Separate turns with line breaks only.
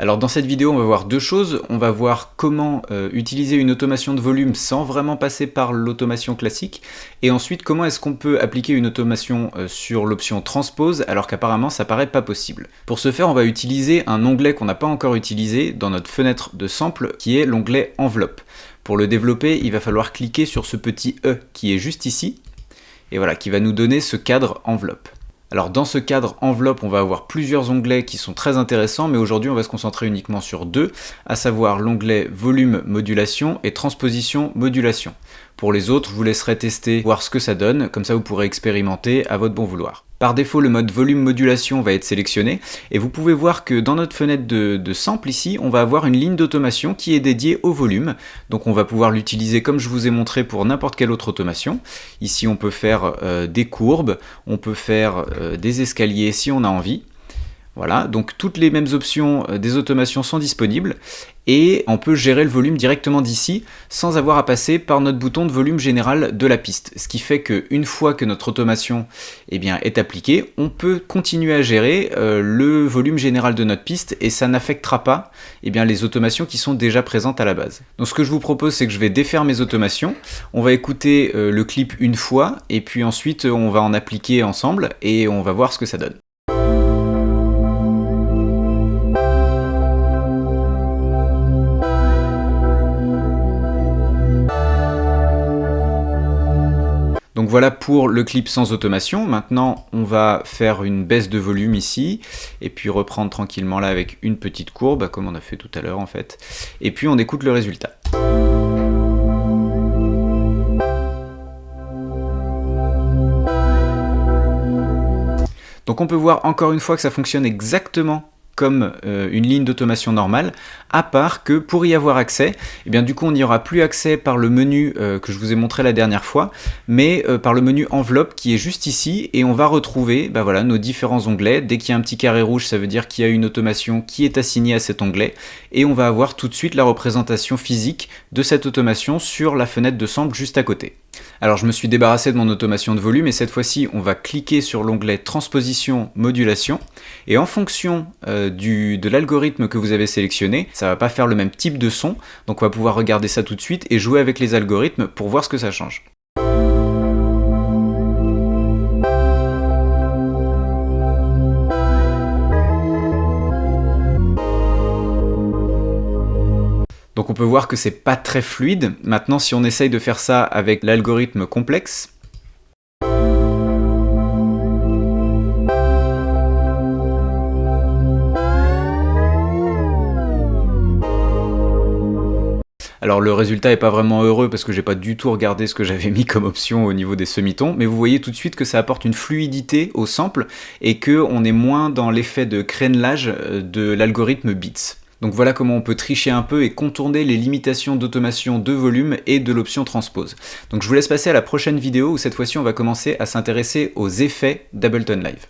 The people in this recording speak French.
Alors dans cette vidéo, on va voir deux choses. On va voir comment utiliser une automation de volume sans vraiment passer par l'automation classique. Et ensuite, comment est-ce qu'on peut appliquer une automation sur l'option transpose alors qu'apparemment ça paraît pas possible. Pour ce faire, on va utiliser un onglet qu'on n'a pas encore utilisé dans notre fenêtre de sample qui est l'onglet enveloppe. Pour le développer, il va falloir cliquer sur ce petit E qui est juste ici. Et voilà, qui va nous donner ce cadre enveloppe. Alors dans ce cadre enveloppe, on va avoir plusieurs onglets qui sont très intéressants, mais aujourd'hui on va se concentrer uniquement sur deux, à savoir l'onglet volume modulation et transposition modulation. Pour les autres, je vous laisserai tester, voir ce que ça donne, comme ça vous pourrez expérimenter à votre bon vouloir. Par défaut, le mode volume modulation va être sélectionné, et vous pouvez voir que dans notre fenêtre de sample ici, on va avoir une ligne d'automation qui est dédiée au volume. Donc on va pouvoir l'utiliser comme je vous ai montré pour n'importe quelle autre automation. Ici on peut faire des courbes, on peut faire des escaliers si on a envie. Voilà, donc toutes les mêmes options des automations sont disponibles et on peut gérer le volume directement d'ici sans avoir à passer par notre bouton de volume général de la piste. Ce qui fait qu'une fois que notre automation est appliquée, on peut continuer à gérer le volume général de notre piste et ça n'affectera pas les automations qui sont déjà présentes à la base. Donc ce que je vous propose, c'est que je vais défaire mes automations, on va écouter le clip une fois et puis ensuite on va en appliquer ensemble et on va voir ce que ça donne. Donc voilà pour le clip sans automation. Maintenant, on va faire une baisse de volume ici, et puis reprendre tranquillement là avec une petite courbe, comme on a fait tout à l'heure en fait. Et puis on écoute le résultat. Donc on peut voir encore une fois que ça fonctionne exactement comme une ligne d'automation normale, à part que pour y avoir accès, du coup on n'y aura plus accès par le menu que je vous ai montré la dernière fois, mais par le menu enveloppe qui est juste ici, et on va retrouver nos différents onglets. Dès qu'il y a un petit carré rouge, ça veut dire qu'il y a une automation qui est assignée à cet onglet, et on va avoir tout de suite la représentation physique de cette automation sur la fenêtre de sample juste à côté. Alors je me suis débarrassé de mon automation de volume et cette fois-ci on va cliquer sur l'onglet transposition modulation et en fonction de l'algorithme que vous avez sélectionné, ça va pas faire le même type de son, donc on va pouvoir regarder ça tout de suite et jouer avec les algorithmes pour voir ce que ça change. Donc on peut voir que c'est pas très fluide. Maintenant, si on essaye de faire ça avec l'algorithme complexe, alors le résultat est pas vraiment heureux parce que j'ai pas du tout regardé ce que j'avais mis comme option au niveau des semitons, mais vous voyez tout de suite que ça apporte une fluidité au sample et qu'on est moins dans l'effet de crénelage de l'algorithme Beats. Donc voilà comment on peut tricher un peu et contourner les limitations d'automation de volume et de l'option transpose. Donc je vous laisse passer à la prochaine vidéo où cette fois-ci on va commencer à s'intéresser aux effets d'Ableton Live.